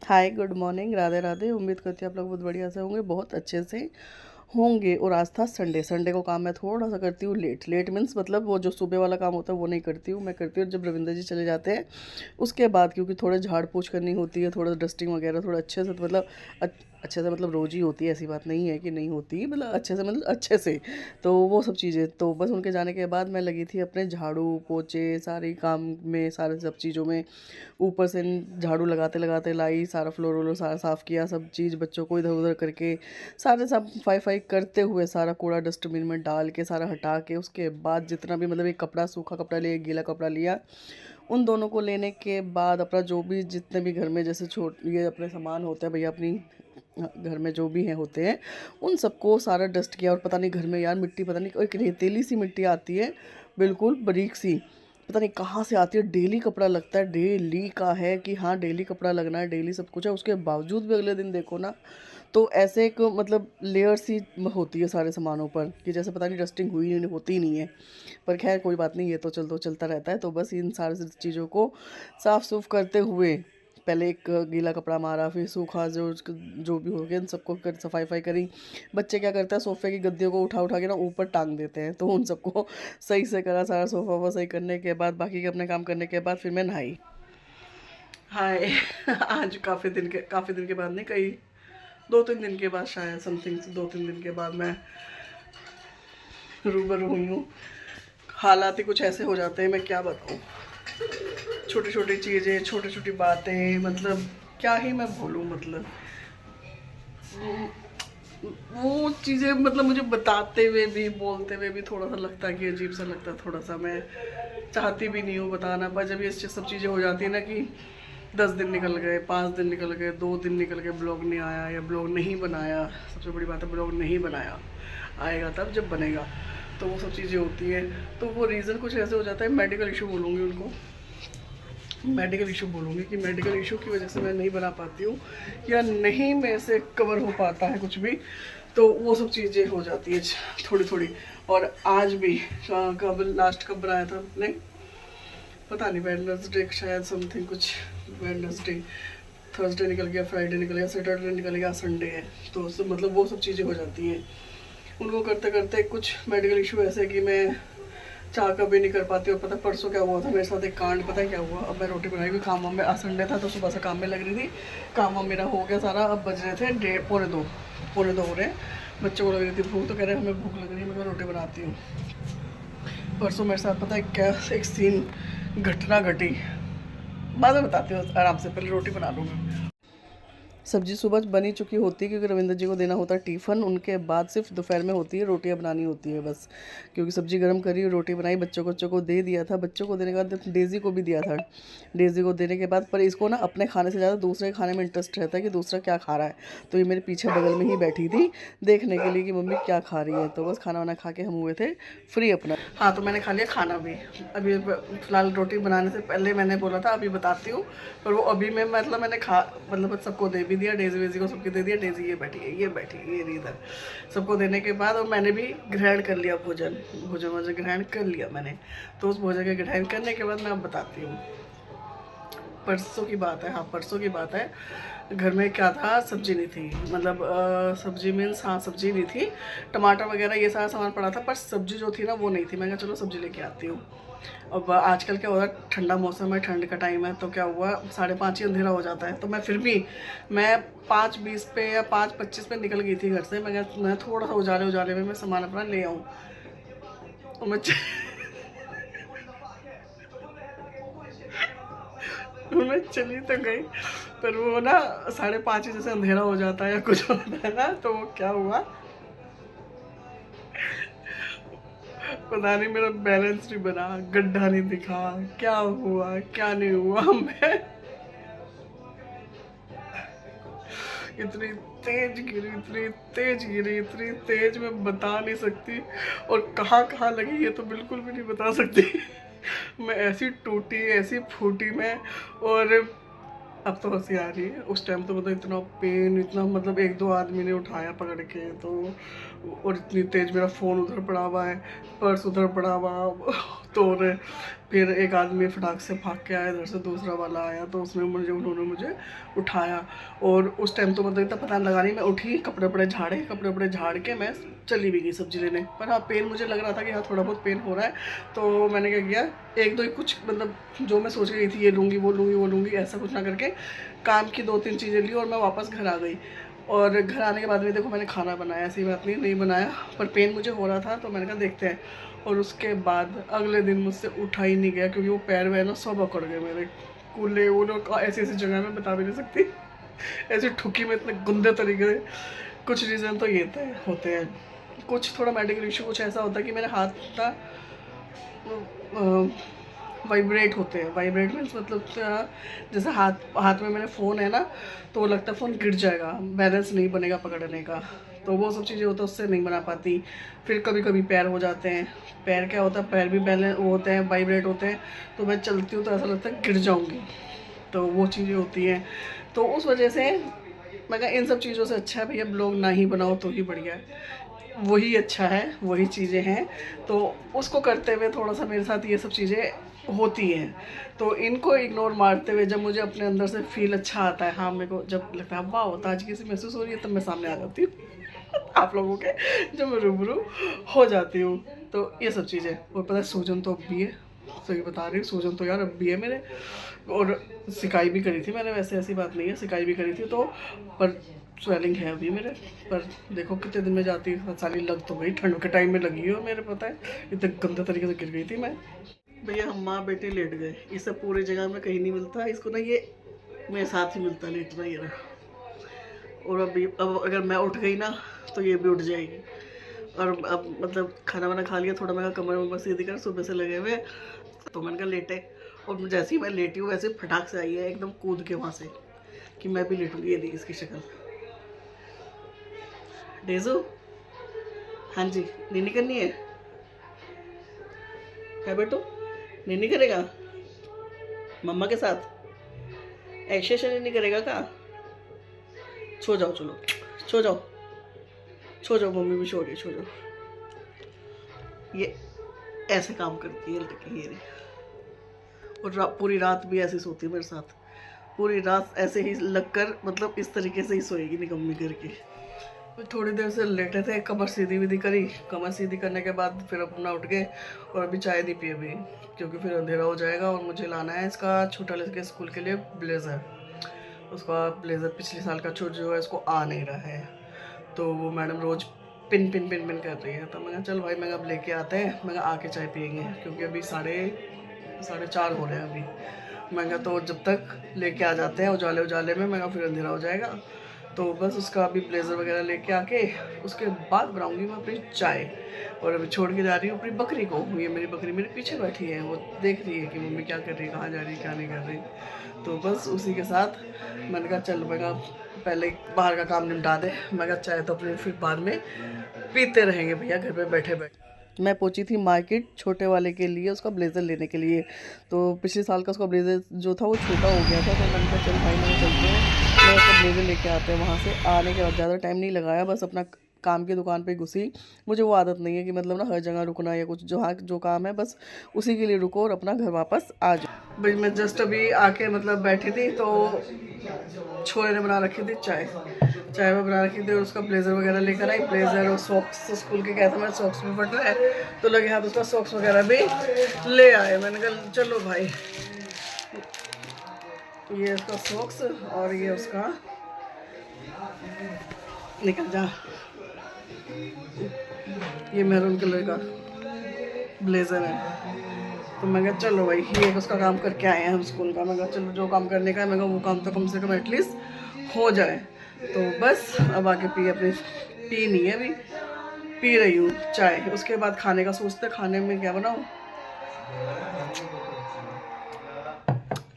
हाय, good morning, Radhe Radhe. उम्मीद करती हूँ आप लोग बहुत बढ़िया से होंगे, बहुत अच्छे से होंगे। और आज था संडे। संडे को काम मैं थोड़ा सा करती हूँ लेट। लेट मीन्स मतलब वो जो सुबह वाला काम होता है वो नहीं करती हूँ, मैं करती हूँ जब रविंद्र जी चले जाते हैं उसके बाद, क्योंकि थोड़े झाड़ पोछ करनी होती है, थोड़ा डस्टिंग वगैरह थोड़ा अच्छे से, तो मतलब अच्छे से मतलब रोज़ ही होती है, ऐसी बात नहीं है कि नहीं होती, मतलब अच्छे से, मतलब अच्छे से। तो वो सब चीज़ें तो बस उनके जाने के बाद मैं लगी थी अपने झाड़ू पोछे सारे काम में, सारे सब चीज़ों में। ऊपर से झाड़ू लगाते लगाते लाई, सारा फ्लोर व्लोर सारा साफ़ किया, सब चीज़ बच्चों को इधर उधर करके सारे सब फाई फाई करते हुए सारा कूड़ा डस्टबिन में डाल के सारा हटा के, उसके बाद जितना भी मतलब एक कपड़ा, सूखा कपड़ा लिया, गीला कपड़ा लिया, उन दोनों को लेने के बाद अपना जो भी जितने भी घर में जैसे छोट ये अपने सामान होते हैं भैया, अपनी घर में जो भी हैं होते हैं, उन सबको सारा डस्ट किया। और पता नहीं घर में यार मिट्टी, पता नहीं एक रेतीली सी मिट्टी आती है, बिल्कुल बारीक सी, पता नहीं कहाँ से आती है। डेली कपड़ा लगता है, डेली का है कि हाँ डेली कपड़ा लगना है, डेली सब कुछ है, उसके बावजूद भी अगले दिन देखो ना तो ऐसे एक मतलब लेयर सी होती है सारे सामानों पर कि जैसे पता नहीं डस्टिंग हुई नहीं, होती नहीं है। पर खैर कोई बात नहीं, ये तो चलता रहता है। तो बस इन सारी चीज़ों को साफ़ सूफ करते हुए पहले एक गीला कपड़ा मारा, फिर सूखा जो भी हो गया, इन सबको कर सफाई फाई करी। बच्चे क्या करते हैं, सोफ़े की गद्दियों को उठा उठा के ना ऊपर टांग देते हैं, तो उन सबको सही से करा, सारा सोफ़ा वोफ़ा सही करने के बाद, बाकी के अपने काम करने के बाद फिर मैं नहाई। हाय आज काफ़ी दिन के बाद नहीं, कई 2-3 दिन के बाद शायद, समथिंग 2-3 दिन के बाद मैं रूबरू हुई हूँ। हालात ही कुछ ऐसे हो जाते हैं, मैं क्या बताऊँ। छोटी छोटी चीज़ें, छोटी छोटी बातें, मतलब क्या ही मैं बोलूँ, मतलब वो चीज़ें मतलब मुझे बताते हुए भी, बोलते हुए भी थोड़ा सा लगता है कि अजीब सा लगता है थोड़ा सा। मैं चाहती भी नहीं हूँ बताना, पर जब ये सब चीज़ें हो जाती है ना कि 10 दिन निकल गए, 5 दिन निकल गए, 2 दिन निकल गए, ब्लॉग नहीं आया या ब्लॉग नहीं बनाया। सबसे बड़ी बात है ब्लॉग नहीं बनाया, आएगा तब जब बनेगा। तो वो सब चीज़ें होती हैं, तो वो रीज़न कुछ ऐसे हो जाता है, मेडिकल इशू बोलूँगी उनको, मेडिकल इशू बोलूँगी कि मेडिकल इशू की वजह से मैं नहीं बना पाती हूँ या नहीं मेरे से कवर हो पाता है कुछ भी, तो वो सब चीज़ें हो जाती है थोड़ी थोड़ी। और आज भी कब लास्ट कब बनाया था आपने, पता नहीं, वेडनेसडे शायद, समथिंग कुछ, वेडनेसडे, थर्सडे निकल गया, फ्राइडे निकल गया, सैटरडे निकल गया, संडे है। तो सब मतलब वो सब चीज़ें हो जाती हैं उनको करते करते। कुछ मेडिकल इशू ऐसे कि मैं चाह कभी नहीं कर पाती। और पता परसों क्या हुआ था मेरे साथ, एक कांड, पता है क्या हुआ। अब मैं रोटी बनाई हुई, काम वाम में, आज संडे था तो सुबह से काम में लग रही थी, काम वाम मेरा हो गया सारा। अब बज रहे थे 1:30, पौने 2 हो रहे हैं। बच्चों को लग रही थी भूख, तो कह रहे हमें भूख लग रही है, मैं रोटी बनाती हूँ। परसों मेरे साथ पता है क्या एक सीन, घटना घटी, बाद में बताती हूँ आराम से, पहले रोटी बना लूँगी। सब्जी सुबह बनी चुकी होती है क्योंकि रविंद्र जी को देना होता है टिफ़न, उनके बाद सिर्फ दोपहर में होती है, रोटियां बनानी होती है बस। क्योंकि सब्जी गर्म करी, रोटी बनाई, बच्चों को दे दिया था। बच्चों को देने के बाद डेज़ी को भी दिया था। डेज़ी को देने के बाद, पर इसको ना अपने खाने से ज़्यादा दूसरे के खाने में इंटरेस्ट रहता है कि दूसरा क्या खा रहा है। तो ये मेरे पीछे बगल में ही बैठी थी देखने के लिए कि मम्मी क्या खा रही है। तो बस खाना वाना खा के हम हुए थे फ्री अपना। हाँ, तो मैंने खा लिया खाना भी। अभी फ़िलहाल रोटी बनाने से पहले मैंने बोला था अभी बताती हूँ, पर वो अभी मैं मतलब मैंने मतलब सबको दे भी दिया, डेज़ी वेज़ी को सबके दे दिया। डेज़ी ये बैठी है, ये बैठी है, ये इधर, सबको देने के बाद और मैंने भी ग्रहण कर लिया भोजन वोजन ग्रहण कर लिया मैंने। तो उस भोजन के ग्रहण करने के बाद मैं अब बताती हूँ। परसों की बात है, हाँ परसों की बात है। घर में क्या था, सब्जी नहीं थी, मतलब सब्जी मीन्स, हाँ सब्जी नहीं थी, टमाटर वगैरह ये सारा सामान पड़ा था, पर सब्जी जो थी ना वो नहीं थी। मैं कहा चलो सब्जी लेके आती हूँ। अब आजकल क्या हो रहा है, ठंडा मौसम है, ठंड का टाइम है, तो क्या हुआ 5:30 ही अंधेरा हो जाता है। तो मैं फिर भी मैं 5:20 पे या 5:25 पे निकल गई थी घर से। मैं थोड़ा सा उजाले में मैं सामान अपना ले आऊँ। और मैं चली तो गई, पर वो ना 5:30 जैसे अंधेरा हो जाता है या कुछ होता है ना, तो वो क्या हुआ पता नहीं, मेरा बैलेंस नहीं बना, गड्ढा नहीं दिखा, क्या हुआ क्या नहीं हुआ। मैं इतनी तेज गिरी, इतनी तेज गिरी, इतनी तेज मैं बता नहीं सकती। और कहाँ कहाँ लगी ये तो बिल्कुल भी नहीं बता सकती। मैं ऐसी टूटी, ऐसी फूटी मैं। और अब तो हंसी आ रही है, उस टाइम तो मतलब इतना पेन, इतना मतलब 1-2 आदमी ने उठाया पकड़ के तो। और इतनी तेज, मेरा फ़ोन उधर पड़ा हुआ है, पर्स उधर पड़ा हुआ, तो फिर एक आदमी फटाक से भाग के आया, इधर से दूसरा वाला आया, तो उन्होंने मुझे उठाया। और उस टाइम तो मतलब इतना पता लगा नहीं, मैं उठी, कपड़े वपड़े झाड़ के मैं चली भी गई सब्जी लेने। पर हाँ, पेन मुझे लग रहा था कि हाँ थोड़ा बहुत पेन हो रहा है, तो मैंने क्या किया, एक दो कुछ मतलब जो मैं सोच रही थी ये लूँगी वो लूँगी ऐसा कुछ ना करके काम की 2-3 चीज़ें ली और मैं वापस घर आ गई। और घर आने के बाद में देखो मैंने खाना बनाया, ऐसी बात नहीं बनाया, पर पेन मुझे हो रहा था तो मैंने कहा देखते हैं। और उसके बाद अगले दिन मुझसे उठा ही नहीं गया, क्योंकि वो पैर वैर ना सब अकड़ गए मेरे, कूले वूले ऐसी जगह में बता भी नहीं सकती ऐसी ठुकी में इतने गंदे तरीके से। कुछ रीज़न तो ये होते हैं, कुछ थोड़ा मेडिकल इशू, कुछ ऐसा होता है कि मेरे हाथ ना वाइब्रेट होते हैं। वाइब्रेट मीन्स मतलब जैसे हाथ में मेरे फ़ोन है ना, तो लगता है फ़ोन गिर जाएगा, बैलेंस नहीं बनेगा पकड़ने का, तो वो सब चीज़ें होता है, उससे नहीं बना पाती। फिर कभी कभी पैर हो जाते हैं, पैर क्या होता है, पैर भी बैलेंस वो होते हैं, वाइब्रेट होते हैं, तो मैं चलती हूँ तो ऐसा लगता है गिर जाऊँगी, तो वो चीज़ें होती हैं। तो उस वजह से मैं कहा इन सब चीज़ों से अच्छा है भैया ब्लॉग ना ही बनाओ तो ही बढ़िया है, वही अच्छा है, वही चीज़ें हैं। तो उसको करते हुए थोड़ा सा मेरे साथ ये सब चीज़ें होती हैं, तो इनको इग्नोर मारते हुए जब मुझे अपने अंदर से फील अच्छा आता है, हाँ मेरे को जब लगता है वाह ताजगी से महसूस हो रही है, तब मैं सामने आ जाती हूँ आप लोगों के, जब मैं रूबरू हो जाती हूँ। तो ये सब चीज़ें, और पता है सूजन तो अब भी है, सही बता रही हूँ, सूजन तो यार अब भी है मेरे, और सिकाई भी करी थी मैंने, वैसे ऐसी बात नहीं है, सिकाई भी करी थी, तो पर स्वेलिंग है अभी मेरे। पर देखो कितने दिन में जाती, साली लग तो गई, ठंड के टाइम में लगी हो मेरे, पता है इतने गंदे तरीके से गिर गई थी मैं। भैया हम माँ बेटे लेट गए, ये सब पूरी जगह में कहीं नहीं मिलता, इसको ना ये मेरे साथ ही मिलता लेटना ये रहा। और अब अगर मैं उठ गई ना तो ये भी उठ जाएगी। और अब मतलब खाना वाना खा लिया, थोड़ा मैं कमर वमर सीधी कर, सुबह से लगे हुए, तो मैंने कहा लेटे, और जैसे ही मैं लेटी हूँ वैसे फटाक से आई है एकदम कूद के वहाँ से कि मैं भी लेटूँगी। ये दी इसकी शक्ल। डेजू, हाँ जी, नीनी करनी है बेटू, नीनी करेगा मम्मा के साथ, ऐसे नीनी करेगा का, सो जाओ, चलो सो जाओ, मम्मी भी सो रही है, सो जाओ। ये ऐसे काम करती है लड़की ये, और पूरी रात भी ऐसे सोती है मेरे साथ, पूरी रात ऐसे ही लगकर, मतलब इस तरीके से ही सोएगी निकम्मी करके। थोड़ी देर से लेटे थे, कमर सीधी विधि करी, कमर सीधी करने के बाद फिर अपना उठ गए, और अभी चाय नहीं पी अभी, क्योंकि फिर अंधेरा हो जाएगा। और मुझे लाना है इसका छोटा लड़के स्कूल के लिए ब्लेज़र, उसका ब्लेज़र पिछले साल का जो है उसको आ नहीं रहा है, तो वो मैडम रोज़ पिन कर रही है। तो मैं कहा चल भाई, मैं अब लेके आते हैं, मैं आके चाय पियेंगे, क्योंकि अभी 4:30 हो रहे हैं अभी। मैं कहा तो जब तक लेके आ जाते हैं उजाले में, मैं कहा फिर अंधेरा हो जाएगा। तो बस उसका अभी ब्लेज़र वगैरह लेके आके उसके बाद बनाऊंगी मैं अपनी चाय। और अभी छोड़ के जा रही हूँ अपनी बकरी को, ये मेरी बकरी मेरे पीछे बैठी है, वो देख रही है कि मम्मी क्या कर रही है, कहाँ जा रही है, क्या नहीं कर रही। तो बस उसी के साथ मैंने कहा चल, मैं पहले बाहर का काम निपटा दे, मैं कहा चाय तो अपने फिर बाद में पीते रहेंगे भैया घर पे बैठे बैठे। मैं पहुंची थी मार्केट छोटे वाले के लिए, उसका ब्लेज़र लेने के लिए। तो पिछले साल का उसका ब्लेज़र जो था वो छोटा हो गया था, तो मैंने कहा चल भाई मैं चलते हैं, मैं उसका ब्लेज़र लेके आते हैं। वहाँ से आने के बाद ज़्यादा टाइम नहीं लगाया, बस अपना काम की दुकान पे घुसी। मुझे वो आदत नहीं है कि मतलब ना हर जगह रुकना या कुछ, जो काम है बस उसी के लिए रुको और अपना घर वापस आ जाओ। भाई मैं जस्ट अभी आके मतलब बैठी थी, तो छोरे ने बना रखी थी चाय में बना रखी थी, और उसका ब्लेज़र वगैरह लेकर आई, ब्लेज़र और सॉक्स, स्कूल के कहते हैं सॉक्स भी फट रहे हैं, तो लगे हाथ उसका सॉक्स वगैरह भी ले आए। मैंने कहा चलो भाई, ये उसका सॉक्स और ये उसका, निकल जा, ये मैरून कलर का ब्लेज़र है। तो मैं कहा चलो भाई, ये उसका काम करके आए हैं हम स्कूल का, मैं कहा चलो जो काम करने का है, मैं कहा वो काम तो कम से कम एटलीस्ट हो जाए। तो बस अब आके पी नहीं है, अभी पी रही हूँ चाय। उसके बाद खाने का सोचते, खाने में क्या बनाऊँ,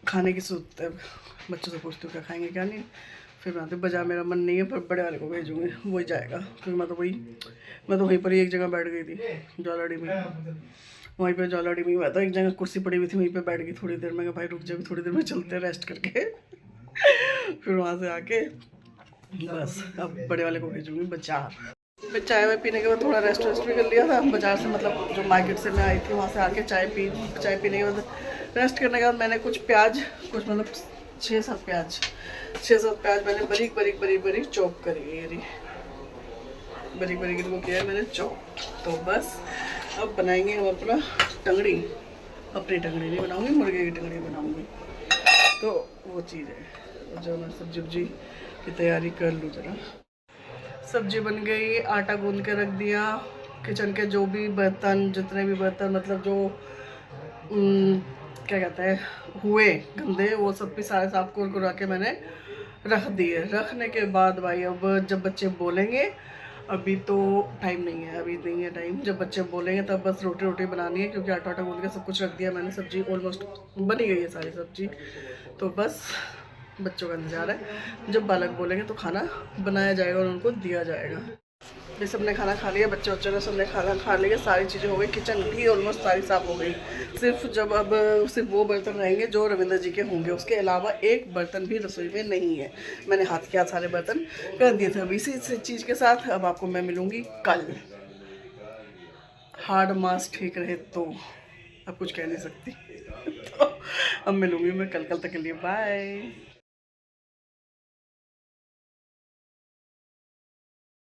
खाने की सोचते, बच्चों से पूछती हूँ क्या खाएंगे क्या नहीं, फिर बनाते। बाजार मेरा मन नहीं है, पर बड़े वाले को भेजूँगी, वही जाएगा, क्योंकि मैं तो वहीं पर ही एक जगह बैठ गई थी ज्वालाडी में, वहीं पे ज्वालाडी में मैं तो एक जगह कुर्सी पड़ी हुई थी, वहीं पे बैठ गई थोड़ी देर। मैं कहा भाई रुक जाओ, थोड़ी देर में चलते रेस्ट करके फिर वहाँ से आके बस अब बड़े वाले को भेजूँगी बाजार। मैं चाय वाय पीने के बाद थोड़ा रेस्ट वेस्ट भी कर लिया था बाज़ार से, मतलब जो मार्केट से मैं आई थी वहाँ से आके चाय पीने के बाद रेस्ट करने के बाद मैंने कुछ प्याज, कुछ मतलब 6-7 प्याज मैंने बारीक चॉप करी है, बारीक इनको किया है मैंने चॉप। तो बस अब बनाएंगे हम अपना टंगड़ी, अपनी टंगड़ी नहीं बनाऊंगी, मुर्गे की टंगड़ी बनाऊंगी। तो वो चीज़ है जो मैं सब्जी की तैयारी कर लूँ जरा। सब्जी बन गई, आटा गूंद के रख दिया, किचन के जो भी बर्तन, जितने भी बर्तन मतलब जो क्या कहते हैं हुए गंदे, वो सब भी सारे साफ कुरकुरा के मैंने रख दिए। रखने के बाद भाई अब जब बच्चे बोलेंगे, अभी तो टाइम नहीं है, अभी नहीं है टाइम, जब बच्चे बोलेंगे तब बस रोटी बनानी है, क्योंकि आटा गूंद के सब कुछ रख दिया मैंने। सब्जी ऑलमोस्ट बनी गई है सारी सब्जी, तो बस बच्चों का इंतजार है। जब बालक बोलेंगे तो खाना बनाया जाएगा और उनको दिया जाएगा। ये सबने खाना खा लिया, बच्चों ने सबने खाना खा लिया, सारी चीज़ें हो गई, किचन भी ऑलमोस्ट सारी साफ़ हो गई। सिर्फ वो बर्तन रहेंगे जो रविंद्र जी के होंगे, उसके अलावा एक बर्तन भी रसोई में नहीं है। मैंने हाथ के हाथ सारे बर्तन कर दिए थे। अब इसी चीज़ के साथ अब आपको मैं मिलूँगी कल। हार्ड मास ठीक रहे तो, अब कुछ कह नहीं सकती। तो अब मिलूँगी मैं कल तक के लिए, बाय।